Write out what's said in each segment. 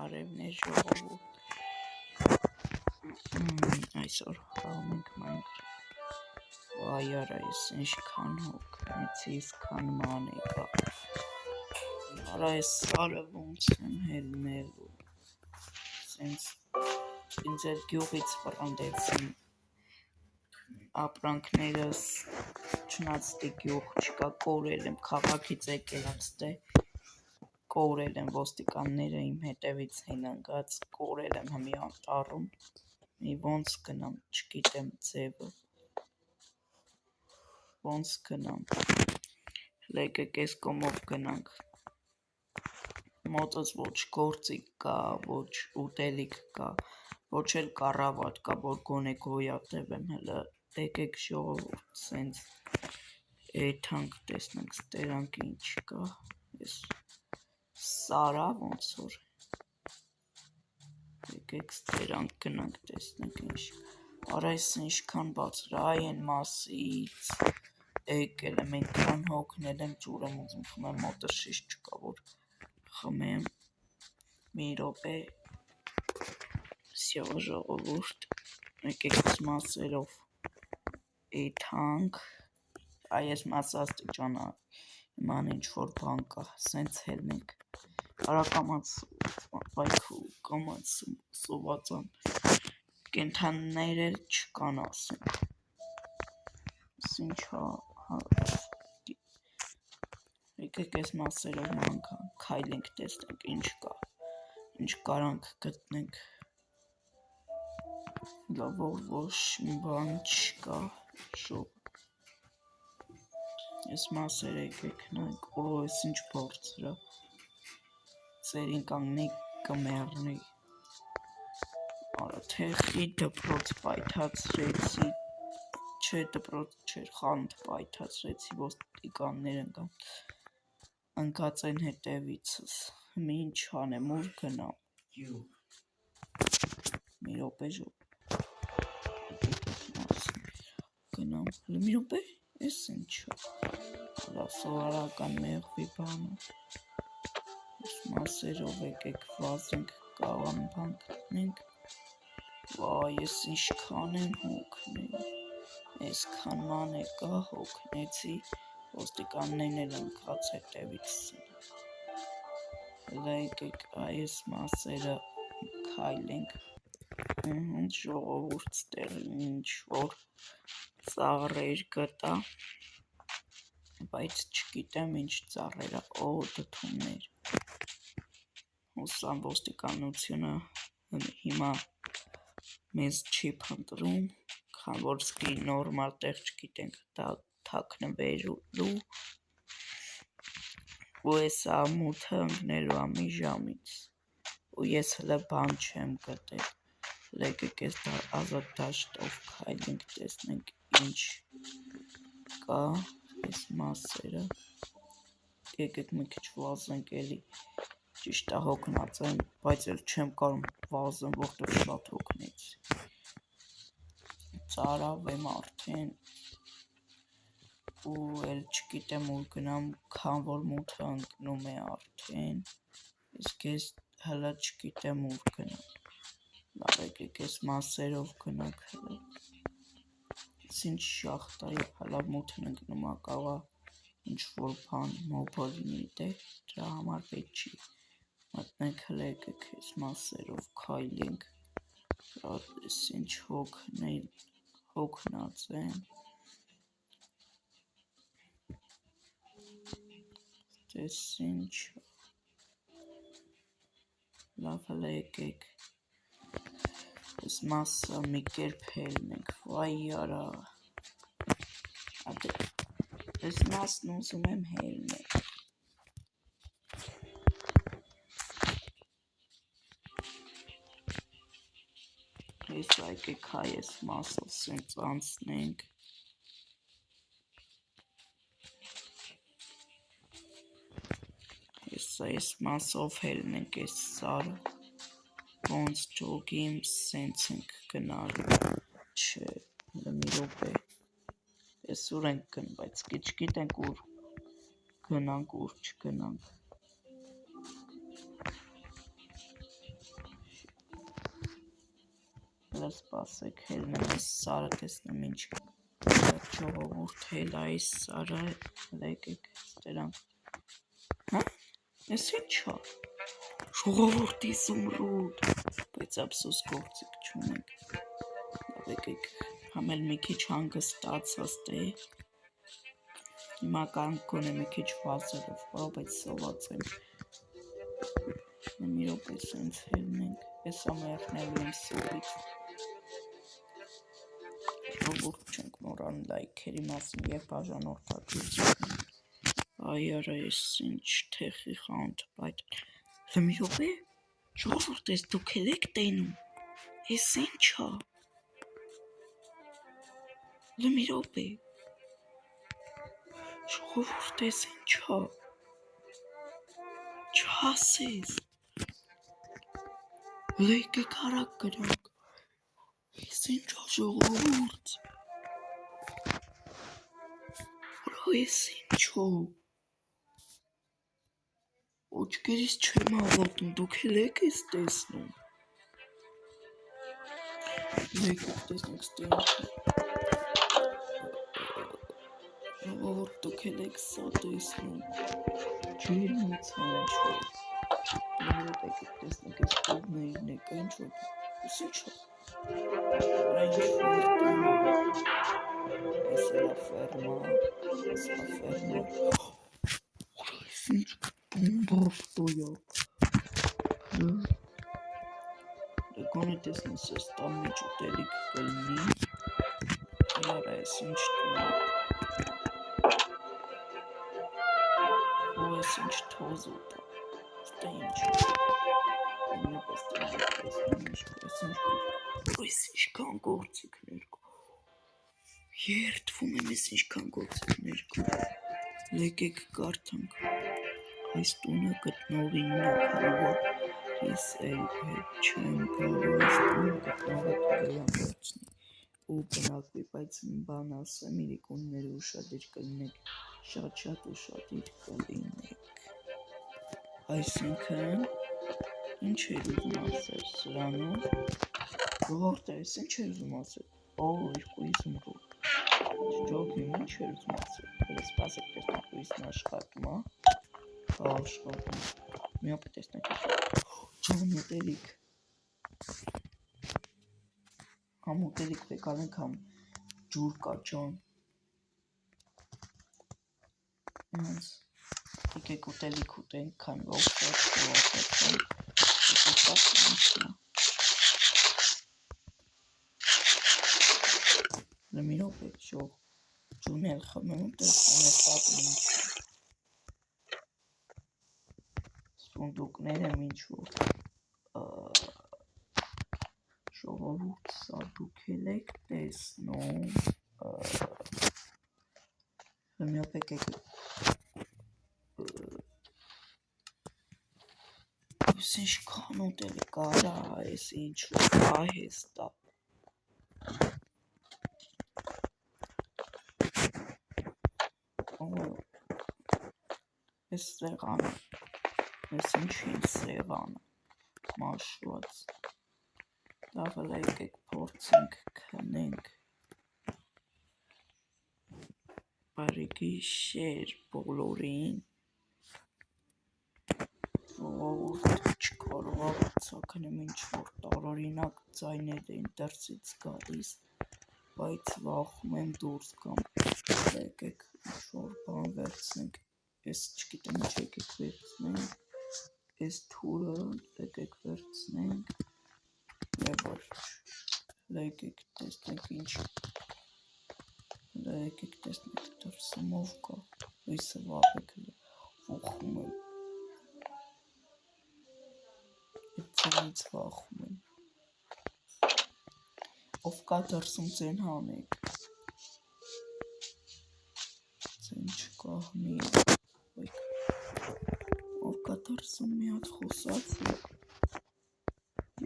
Արևներ ժողովուրդ այսօր խաղում ենք Minecraft Վայ արա ես ինչքան հոգնեցի իսքան մանեկա արա ես սարը ոնց եմ հելնելու սենց ինձ էլ գյուղից վռնդեցին ապրանքներս չնայած դե գյուղ չկա կորել եմ քաղաքից եկել եմ ստե կորել եմ ոստիկանները իմ հետևից էին ընկած կորել եմ հմի անտառում մի ոնց գնամ չգիտեմ ձևը ոնց գնամ եկեք այս կողմով գնանք մոտս ոչ գործիք կա ոչ ուտելիք կա ոչ էլ կառավատ կա որ գոնե գոյատևեմ հələ եկեք ժողովուրդ սենց էթանք տեսնենք ստերանք ինչ կա այս սարա ոնց որ եկեք ստերանք գնանք տեսնենք ինչ արա այս ինչքան բարձր այ են մասից եկել եմ այնքան հոգնել եմ ջուր եմ ուզում խմեմ մոտս շիշ չկա որ խմեմ մի րոպե всё ժողովուրդ եկեք այս մասերով էթանք այ այս մասը աստիճանա իման ինչ որ բան կա սենց հելնենք արա կամաց բայքու կամաց սովածան կենթանիներ էլ չկան ասենք ինչ եկեք այս մասերով անգամ քայլենք տեսնենք ինչ կա ինչ կարանք գտնենք լավ որ ոչ մի բան չկա շոկ այս մասերը եկեք նայեք օ այս ինչ բարձր է ծերին կանգնի կմեռնի արա թեխի դպրոց պայթացրեցի չէ դպրոց չէր խանութ պայթացրեցի ոստիկաններ ընկած են հետևիցս մի ինչ անեմ ուր գնամ մի րոպե գնամ մի րոպե էս ինչա արա սովորական մեղվի բանը այս մասերով եկեք վազենք կաղան բան գտնենք վայ ես ինչքան եմ հոգնել այսքան մանեկա հոգնեցի ոստիկաններն էլ ընկած հետևից հələ եկեք այս մասերը քայլենք ժողովուրդ ստեղ ինչ որ ծառեր գտա բայց չգիտեմ ինչ ծառեր օ դդումներ հուսամ ոստիկանությունը հիմա մեզ չի փնտրում քան որ սկի նորմալ տեղ չգիտենք թաքնվելու ու էսա մութը ընկնելու է մի ժամից ու ես հələ բան չեմ գտել եկեք այս ազատ դաշտով քայլենք տեսնենք ինչ կա այս մասերը եկեք մի քիչ վազենք էլի ճիշտ է հոգնած եմ բայց էլ չեմ կարող վազեմ որտեղ շատ հոգնեցի ծարավ եմ արդեն ու էլ չգիտեմ ուր գնամ քան որ մութը ընկնում է արդեն իսկ ես հələ չգիտեմ ուր գնամ լավ եկեք այս մասերով գնանք հələ ինչ շախտա է հələ մութն ընկնում է կաղա ինչ որ բան մոբը լինի դե դրա համար պետք չի մտնենք հələ եկեք այս մասերով քայլենք այս ինչ հոգնած եմ դες ինչ լավ հələ եկեք այս մասը մի կերպ հելնենք վայ արա այս մասն ուզում եմ հելնել այս եկեք հայ այս մասով սենց անցնենք այս մասով հելնենք այս սարը ոնց ջոգիմ սենց ենք գնալու չէ մի րոպե ես ուր ենք գն բայց չգիտենք ուր գնանք ուր չգնանք սպասեք, հելնեմ այս սարը տեսնեմ ինչ ժողովուրդ հել այս սարը լեկեք ստերանք հա ես ինչա ժողովուրդ իզումրուդ բայց ափսոս գործիք չունենք եկեք համել մի քիչ հանգստացած է հիմա կարող գոնե մի քիչ վազելով բայց սոված եմ մի րոպե սենց հելնենք ես ամերնելու եմ սովից ժողովուրդ չենք մոռան լայքերի մասին և բաժանորդագրություն այ արա ես ինչ թեխի խանութ բայց մի րոպե ժողովուրդ ես դուք էլ եք տենում ես ինչա մի րոպե ժողովուրդ ես ինչա չասես լեկեք արագ գնանք ես ինչա ժողովուրդ ես ինչո ոչքերից չեմ հավատում դուք էլ եք ես տեսնում եկեք տեսնենք ստերանք ժողովուրդ դուք էլ եք սա տեսնում ջերմոցա ինչ-որ եկեք տեսնենք ես կողմերին եկա ինչ-որ ես ինչա ես էլա ֆերմա ես ինչ բոմբով ստոյա գոնե տեսնես ես տան մեջ ուտելիք կլինի Արա ես ինչ տունա ես ինչ թոզ ուտա ստե ինչ ես ինչքան գործիքներ երդվում եմ ես ինչքան գործիքներ լեկեք կարդանք այս տունը գտնողին նոքարուա ես էլ հետ չեմ գալու այս տունը գտնողը կգլամորցնի ու բնակվի բայց բան ասեմ իրիկունները ուշադիր կլինեք շատ ուշադիր կլինեք այսինքն ինչ էր ուզում ասել սրանով ժողովուրդ ես ինչ էր ուզում ասել երկու իզումրուդ Ջոկին ինչ էր ուզում ասել սպասեք տեսնենք ույսն աշխատում աշխատում մի հապ տեսնենք ջան ուտելիք համ ուտելիք վեկանենք համ ջուր կա ջան եկեք ուտելիք ուտենք քան մի րոպե ժող ջուն էլ խմեմ ու տեսնեմ ես պատում ինչ սունդուկներ եմ ինչ-որ ժողովուրդ սա դուք էլ եք տեսնում մի րոպե եկեք ես ինչքան ուտելիք արա ես ինչ-որ պահեստա ես սեղանը ես ինչին սեղանը մաշված լավ հլա եկեք փորձենք քնենք բարի գիշեր բոլորին ժողովուրդ չկարողացա քնեմ ինչ-որ տարօրինակ ձայներ էին դրսից գալիս բայց վախում եմ դուրս գամ եկեք ինչ-որ բան վերցնենք ես չգիտեմ ինչ եկեք վերցնենք ես թուրը եկեք վերցնենք և ոչ եկեք տեսնենք ինչ եկեք տեսնենք դրսում ով կա ույսը վախեք վախում եմ ձենից վախում եմ ով կա դրսում ձեն հանեք ձեն չկա հնի ով կա դրսում մի հատ խոսացեք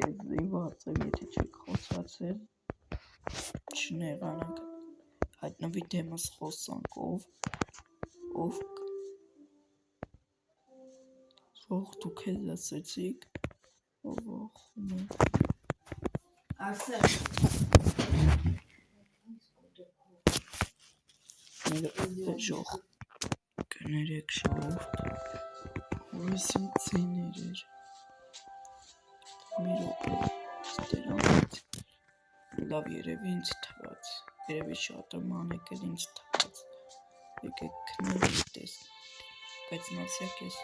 ես զինված եմ եթե չեք խոսացել չնեղանանք հայտնվի դեմս խոսանք ով ժող դուք էլ լսեցիք ով վախում եմ Ժող կներեք ժողովուրդ, որսին ծիներ էր, մի րոպե, ստերանից, լավ երևի ինձ թված, երևի շատ ման եկել ինձ թված, եկեք քնելու տես, բայց նացյակ ես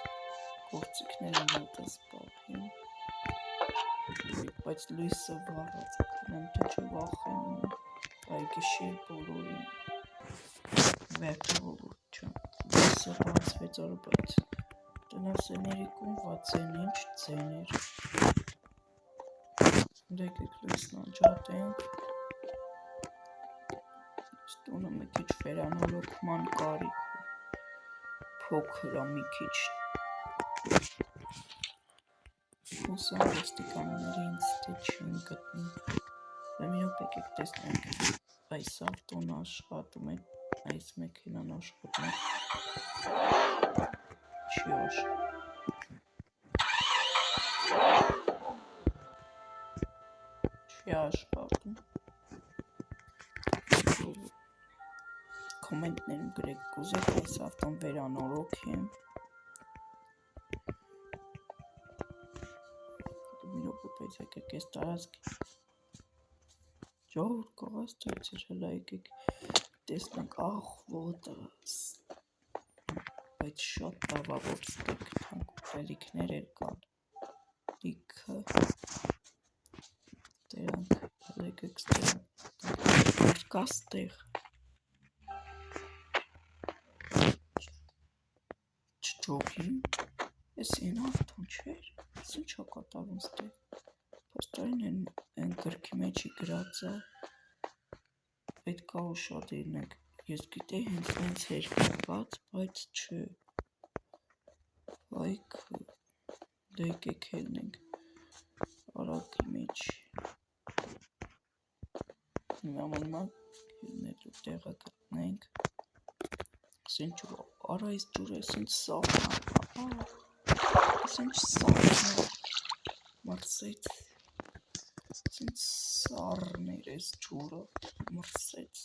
գործիքները մոտս պապին, բայց լույսը վառած, քնեմ թե չէ վախենում եմ, այգիշիր բոլորին, վերջավորուրդ չան, լույսը բացվեց օր, բայց տնասեների կունված են ինչ ձեներ, եկեք լույսն անջատենք, տունը մի քիչ վերանորոգման կարիք փոքր է մի քիչ հուսամ ոստիկանները ինձ թե չեն գտնի մի րոպե եկեք տեսնենք այս ավտոն աշխատում է այս մեքենան աշխատում է չի աշխատում Կոմենտներում գրեք կուզեք այս ավտոն վերանորոգեմ մի րոպե բայց եկեք այս տարածքի ժողովուրդ կողած ծույցեր հլա եկեք տեսնենք աղվոտս բայց շատ տավավոր ստեք թանկ ուղելիքներ էր կան լիքը դրանք հլա եկեք ստեղ կա ստեղ չջոգին ես են ավտոն չէր ես ինչ է կատարում ստեղ պաստորին են գրքի մեջի գրած է պետք է ուշադրենք ես գիտեի հենց նենց էր կապած բայց չէ այքը դե եկեք ելնենք արագի մեջ նմանմա ելնելու տեղը գտնենք ինչ ջուր արա այս ջուրը ես ինչ սաղն ես ինչ սաղն մրսեց ինչ սառն էր այս ջուրը մրսեց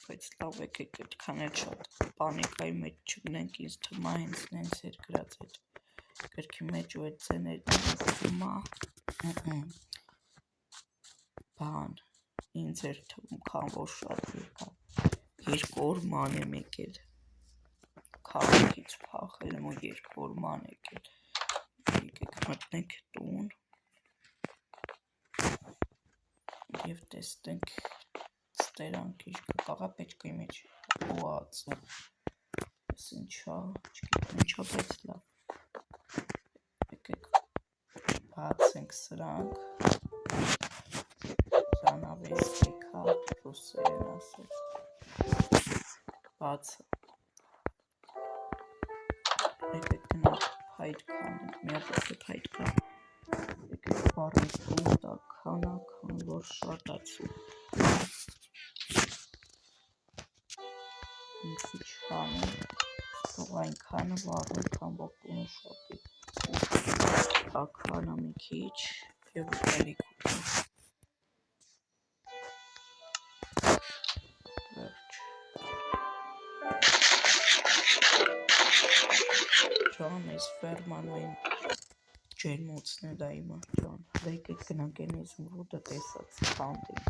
բայց լավ եկեք այդքան էլ շատ պանիկայի մեջ չգնենք ինձ թվում է հենց նենց էր գրած այդ գրքի մեջ ու այդ ձեներն թվում է բան ինձ էր թվում քան որ շատ եկա երկու օր ման եմ եկել քաղաքից փախել եմ ու երկու օր ման եկել եկեք մտնենք տուն և տեսնենք ստերանք ինչ կաղա պետքայի մեջ ուացը ես ինչա չգիտեմ ինչա բայց լավ եկեք բացենք սրանք Zanavest եկա ռուսերեն ասել բացը եկեք գնանք փայտ կանենք մի հատ փայտ կա եկեք բառից տա քան որ շատացու ինչ չանեմ թող այնքանը վառում քան որ տունը շատի ակհանա մի քիչ և ուտելիք Ջան, այս ֆերմանային ջերմոցն է դա իմը, ջան, եկեք գնանք են այս մրուդը տեսած խանդին,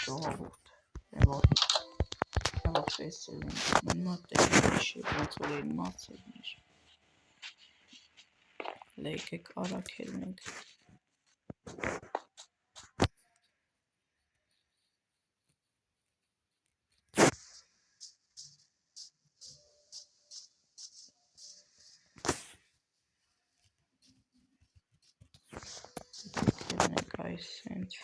ժողովուրդ, որ տեսել են, նմա տեղիշ է, ոնց որ են մացերներ, եկեք արագ ելնենք, այսենց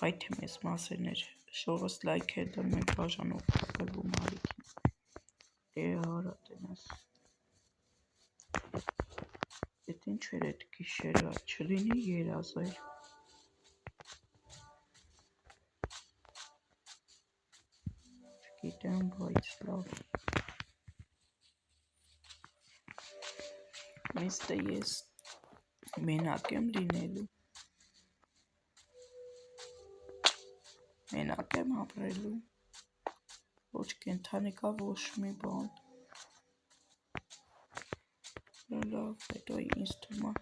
այդ եմ ես մասերներ շողս լայք է դրմ ենք բաժանով պակալվում արիքին հարա տենաս ետ ինչ էր էդ գիշերա չլինի երազեր չգիտեմ բայց լավ Միշտ ես մենակ եմ լինելու, մենակ եմ ապրելու, ոչ կենդանի կա, ոչ մի բան, լավ, հետո ինձ թվում է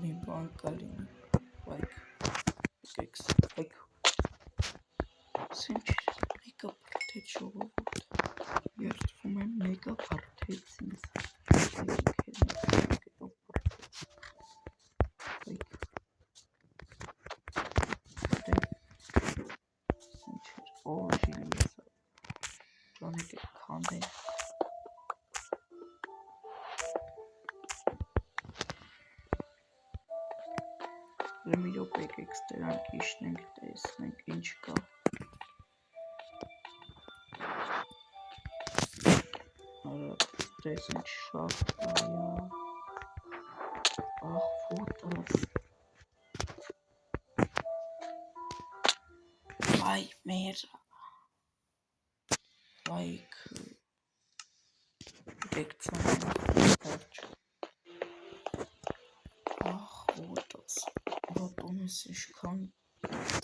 մի բան կլինի, like, սենց մեկը պրթեց ժողովուրդ, ես թվում եմ մեկը պրթեց ինձ, օժին ես ճանեք է կանդեն մի ռոպեկ եք ստրանք իշնենք տեսնենք ինչ կա տեսնենք շատ կայա աղ ֆոտոս վայ մեր like դեկցան աղ ֆոտոս բատոնես իշքան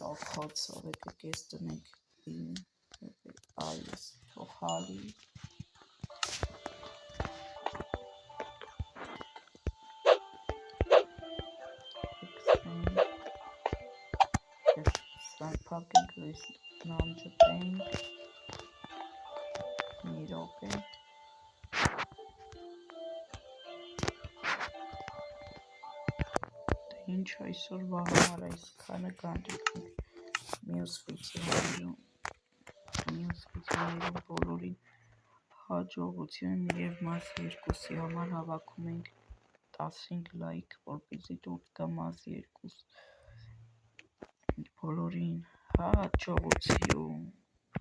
տախած արեք եկես տնենք այս թողալի Fucking Chris non-Japan Europe ինչ այսօրվա համար այսքանը կանտենտ մյուս վիդեոներում բոլորին հաջողություն և մաս 2-ի համար հավաքում ենք 15 լայք որպեսզի դուր գա մաս 2 բոլորին հաջողություն